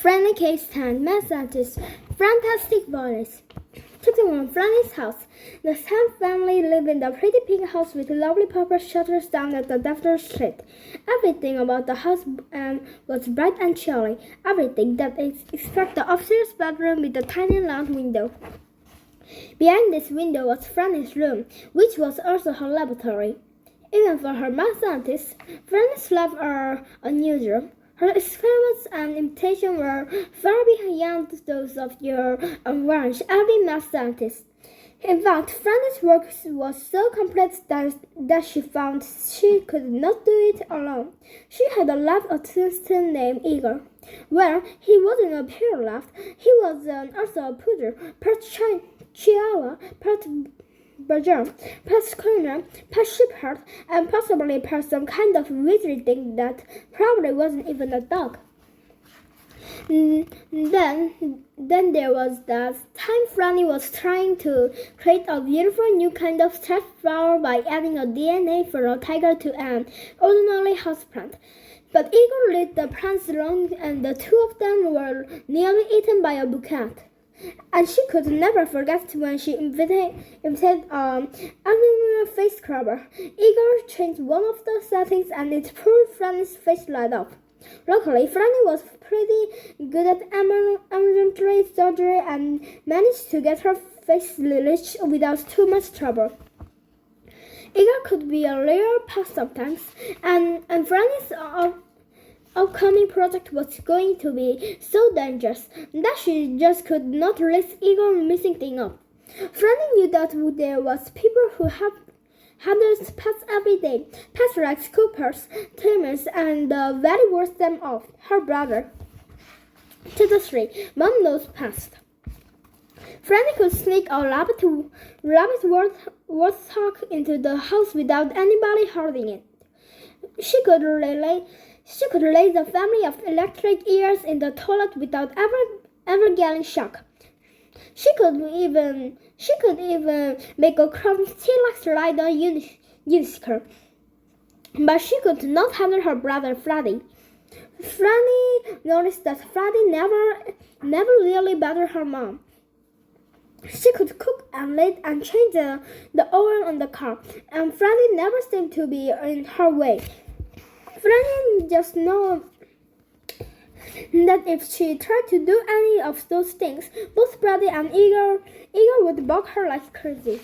Friendly Case 10, Mad Scientist, Fantastic Bodies. Chapter 1, Franny's house. The Sam family lived in the pretty pink house with lovely purple shutters down at the Dafter Street. Everything about the house was bright and cheery. Everything that is except the upstairs bedroom with the tiny round window. Behind this window was Franny's room, which was also her laboratory. Even for her mad scientist, Franny's labs are unusual. Her experiments and imitations were far beyond those of your average every mad scientist. In fact, Franny's work was so complex that she found she could not do it alone. She had a lab assistant named Igor. Well, he wasn't a pure lab. He was also a poodle, part Chihuahua, part Berger, part Schooner, part Shepherd, and possibly part some kind of wizard thing that probably wasn't even a dog. Then there was that time Franny was trying to create a beautiful new kind of stress flower by adding a DNA from a tiger to an ordinary houseplant. But Igor let the plants alone, and the two of them were nearly eaten by a bouquet. And she could never forget when she invented animal face scrubber. Igor changed one of the settings and it pulled Franny's face right up. Luckily, Franny was pretty good at emergency surgery and managed to get her face released without too much trouble. Igor could be a real pest sometimes, and Franny's upcoming project was going to be so dangerous that she just could not let Igor messing things up. Franny knew that there was people who handled pets every day, pets like Coopers, Timmers, and the very worst them all, her brother. Chapter 3, Mom Knows Pest. Franny could sneak a rabbit warthog into the house without anybody hurting it. She could lay the family of electric ears in the toilet without ever getting shocked. She could even make a crumb T-Rex ride a unicycle. But she could not handle her brother Freddy. Franny noticed that Freddy never really bothered her mom. She could cook and lead and change the oil on the car, and Freddy never seemed to be in her way. Franny just knew that if she tried to do any of those things, both Brady and Igor would bug her like crazy.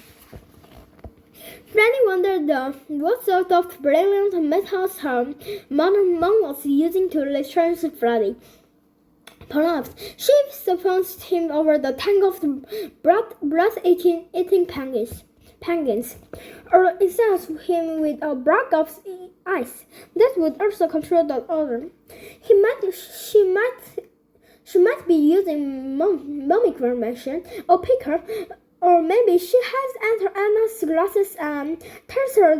Franny wondered what sort of brilliant methods her mom was using to restrain Freddy. Perhaps she supposed him over the tank of breath-eating penguins, or instead him with a block of ice that would also control the odor. She might be using mimicry machine or picker, or maybe she has entered Anna's glasses and tells her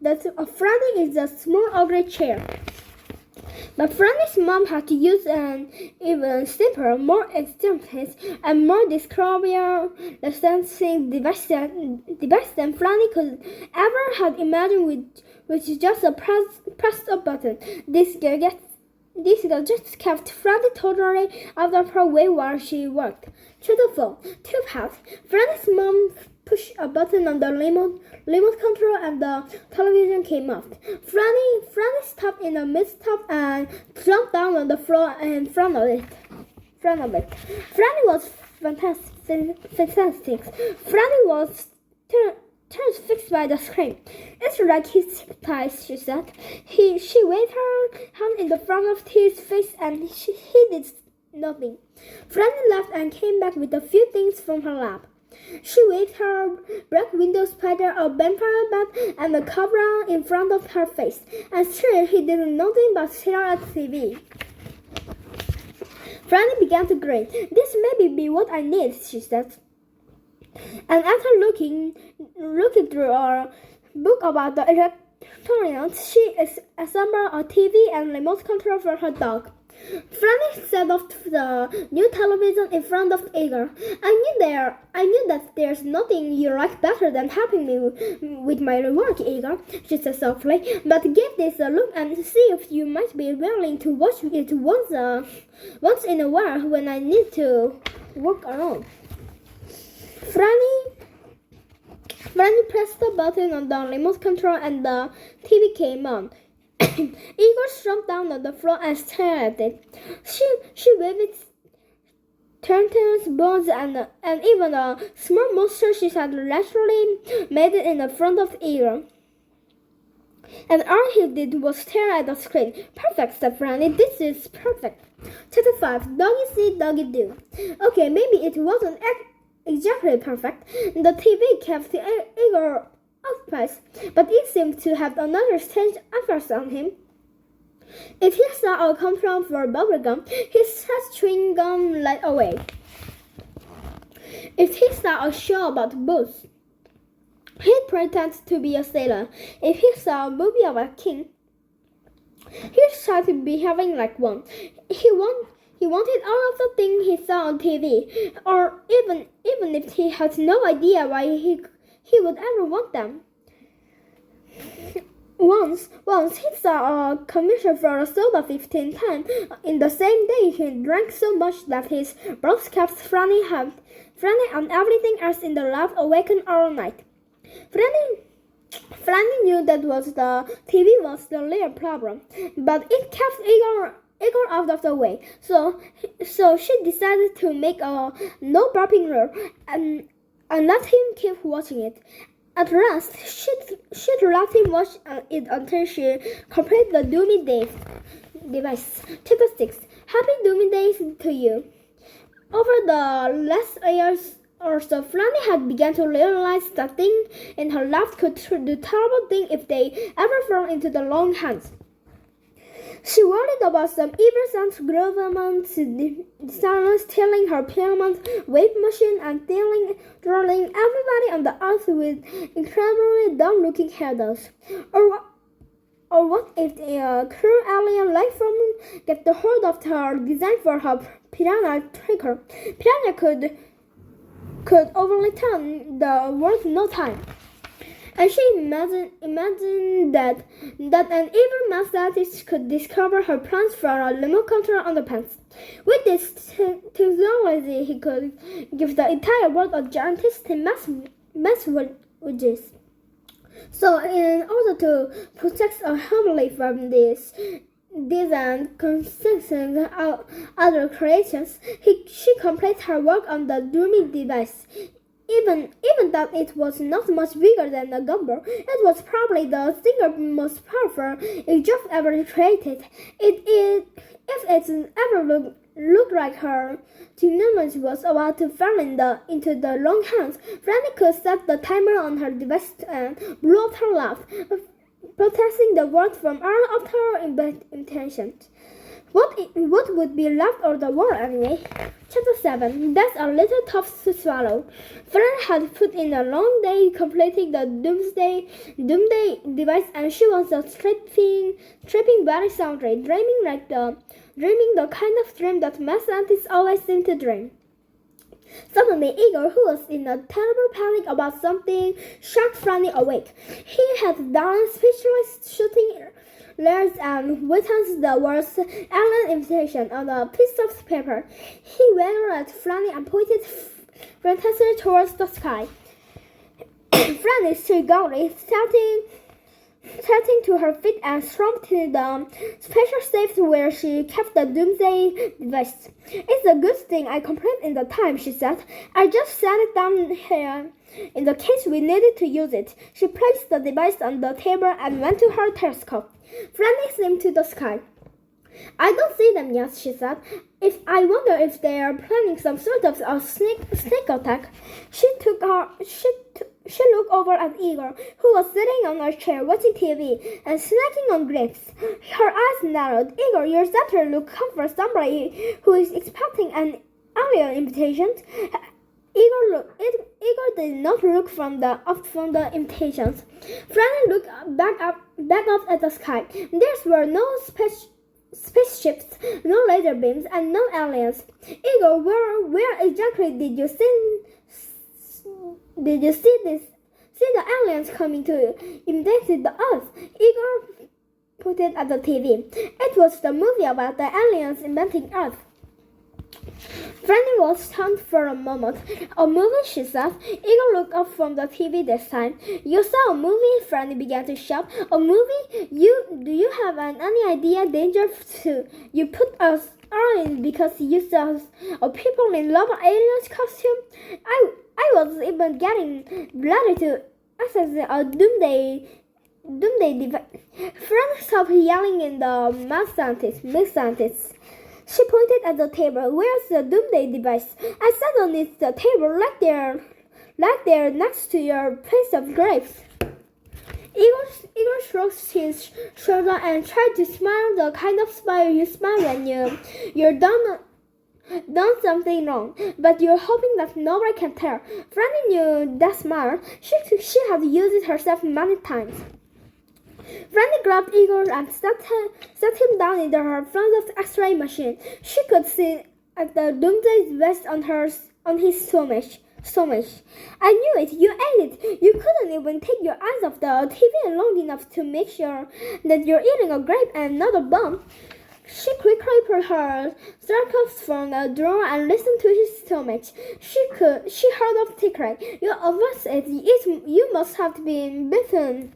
that Franny is a small ugly chair. But Franny's mom had to use an even simpler, more extensive, and more descriptive licensing device than Franny could ever have imagined, which is just a press a button. This girl just kept Franny totally out of her way while she worked. Chapter 4, Two Pets. Franny's mom pushed a button on the remote control and the television came off. Franny stopped in the mid-stop and jumped down on the floor in front of it. Franny was fantastic. Franny was transfixed by the scream. It's like his hypnotized, she said. She waved her hand in the front of his face and he did nothing. Franny left and came back with a few things from her lab. She waved her black window spider, a vampire bat, and a cobra in front of her face, and still he did nothing but stare at TV. Franny began to grin. This may be what I need, she said. And after looking through a book about the electronics, she assembled a TV and remote control for her dog. Franny set off the new television in front of Igor. I knew that there's nothing you like better than helping me with my work, Igor, she said softly. But give this a look and see if you might be willing to watch it once in a while when I need to work alone. Franny pressed the button on the remote control and the TV came on. Igor slumped down on the floor and stared at it. She waved its turtles, bones, and even a small monster she had naturally made it in the front of Igor. And all he did was stare at the screen. Perfect, said Franny. This is perfect. Chapter 5. Doggy see, doggy do. Okay, maybe it wasn't exactly perfect. The TV kept Igor occupied, but it seemed to have another strange effect on him. If he saw a complaint for bubblegum, he set chewing gum right away. If he saw a show about boots, he'd pretend to be a sailor. If he saw a movie of a king, he started behaving like one. He wanted all of the things he saw on TV, or even if he had no idea why he would ever want them. Once he saw a commercial for a soda 15 times in the same day. He drank so much that his breath kept Franny and everything else in the lab awakened all night. Franny knew that the TV was the real problem, but it kept Igor out of the way. So she decided to make a no burping rule and let him keep watching it. At last, she'd let him watch it until she completed the Doomy Days device. Chapter 6. Happy Doomy Days to you. Over the last years or so, Franny had begun to realize that things in her life could do terrible things if they ever fell into the wrong hands. She worried about some evil government designers stealing her pyramid wave machine and drilling everybody on the earth with incredibly dumb-looking hairdos. Or what if a cruel alien life form get the hold of her design for her piranha tracker? Piranha could overturn the world in no time. And she imagined that an evil math scientist could discover her plans for a remote control underpants. With this technology, he could give the entire world a gigantic mass wages. So, in order to protect her family from these and consistent other creations, she completed her work on the Doomy device. Even though it was not much bigger than a gumball, it was probably the single most powerful Egypt ever created. If it ever looked like her technology was about to fall into the wrong hands, Franny could set the timer on her device and blow up her life, protecting the world from all of her intentions. What would be left of the world anyway? Chapter 7. That's a little tough to swallow. Franny had put in a long day completing the Doomsday device, and she was tripping very soundly, dreaming the kind of dream that math scientists always seem to dream. Suddenly, Igor, who was in a terrible panic about something, shocked Franny awake. He had done speechless, shooting letters and witnessed the words "Alien Invitation" on a piece of paper. He waved at Franny and pointed frantically towards the sky. Franny stood gaily, starting to her feet and slumped to the special safe where she kept the Doomsday device. It's a good thing I completed in the time, she said. I just set it down here in the case we needed to use it. She placed the device on the table and went to her telescope. Franny seemed to the sky. I don't see them yet, she said. I wonder if they are planning some sort of a snake attack. She looked over at Igor, who was sitting on a chair watching TV and snacking on grapes. Her eyes narrowed. Igor, your daughter look for somebody who is expecting an alien invitation. Igor did not look from the invitations. Franny looked back up at the sky. There were no spaceships, no laser beams, and no aliens. Igor, where exactly did you see this? See the aliens coming to invade the Earth? Igor pointed at the TV. It was the movie about the aliens inventing Earth. Franny was stunned for a moment. A movie, she said. Igor looked up from the TV this time. You saw a movie? Franny began to shout. A movie? Do you have any idea danger you put us all in because you saw people in lava aliens costume? I was even getting ready to access a doomsday device. Franny stopped yelling in the mad scientists. She pointed at the table. Where's the doomsday device? I sat on it, the table, right there next to your place of grapes. Igor shrugged his shoulder and tried to smile, the kind of smile you smile when you're done something wrong, but you're hoping that nobody can tell. Franny knew that smile. She had used it herself many times. Franny grabbed Igor and sat him down in her front X-ray machine. She could see at the doomsday vest on his stomach. I knew it. You ate it. You couldn't even take your eyes off the TV long enough to make sure that you're eating a grape and not a bomb. She quickly pulled her stethoscope from the drawer and listened to his stomach. She heard of tickling. You avoided it. You must have been bitten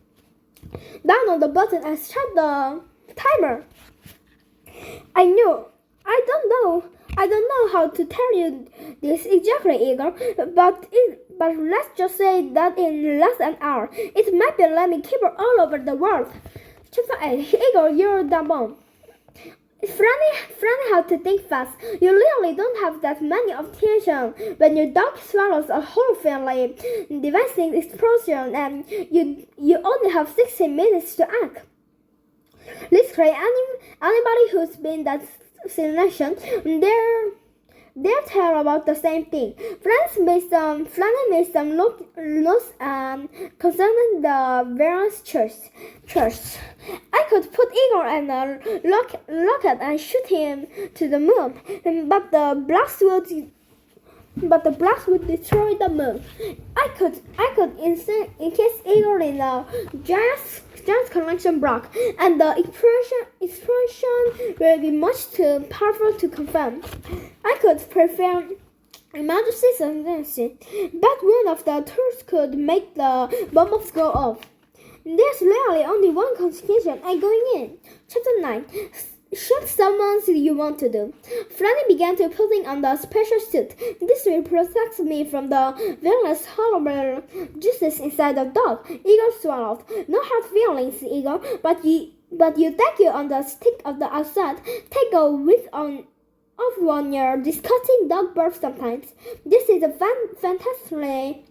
down on the button and start the timer. I knew. I don't know how to tell you this exactly, Igor, but let's just say that in less than an hour, it might be let me keep her all over the world. Chapter 8. Igor, you're the bomb. Franny had to think fast. You literally don't have that many attention when your dog swallows a whole family, devastating explosion, and you only have 60 minutes to act. Literally, anybody who's been that situation, they're tell about the same thing. Franny made some notes concerning the various churches. I could put Igor in a rocket and shoot him to the moon, but the blast would destroy the moon. I could encase Igor in a giant connection block, and the explosion will be much too powerful to confirm. I could prepare emergency solution, but one of the tools could make the bombs go off. There's literally only one consequence. I'm going in. Chapter 9. Shoot someone you want to do. Franny began to putting on the special suit. This will protect me from the various horrible juices inside the dog. Igor swallowed. No hard feelings, Igor, but you take you on the stick of the outside. Take a whiff off when you're discussing dog birth sometimes. This is a fantastically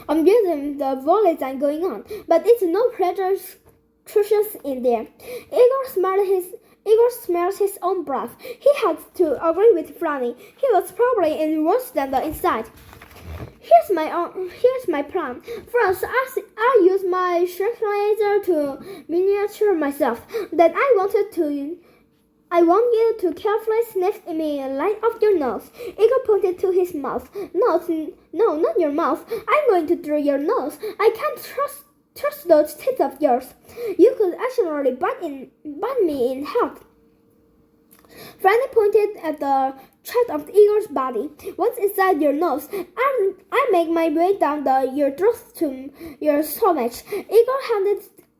amusing the volley I'm going on, but it's no pressures in there. Igor smelled his own breath. He had to agree with Franny. He was probably in worse than the inside. Here's my plan. First, I use my laser to miniature myself. Then I want you to carefully sniff me right off your nose. Igor pointed to his mouth. No, not your mouth. I'm going to through your nose. I can't trust those teeth of yours. You could actually bite me in half. Franny pointed at the chest of Igor's body. Once inside your nose, I make my way down your throat to your stomach. Igor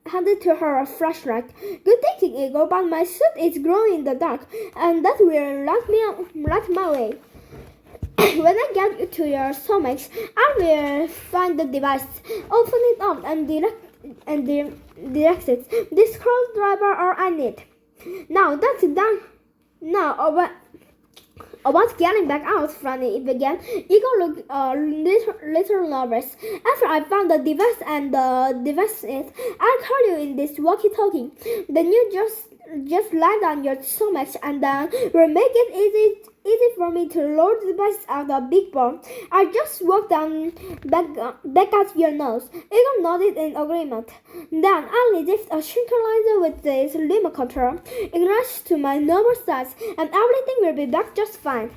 handed to her a flashlight. Good thinking, Igor, but my suit is glowing in the dark, and that will light my way. When I get to your stomach, I will find the device, open it up, and direct it. This screwdriver all I need. Now that's done. Now about getting back out, Franny began. Igor looked a little nervous. After I found the device and the device I'll call you in this walkie-talkie. Then you just just lie down your stomach and then we'll make it easy for me to load the bites out the big bowl. I just walk down back at your nose. Eagle nodded in agreement. Then I lift a tranquilizer with this remote control. It rushes to my normal size and everything will be back just fine.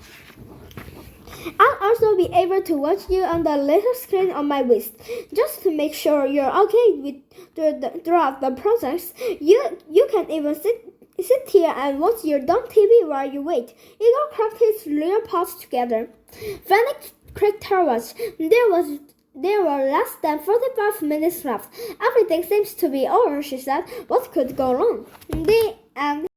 I'll also be able to watch you on the little screen on my wrist, just to make sure you're okay throughout the process. You can even sit here and watch your dumb TV while you wait. Eagle cracked his rear paws together. Fanny clicked her watch. There were less than 45 minutes left. Everything seems to be over, she said. What could go wrong? The end.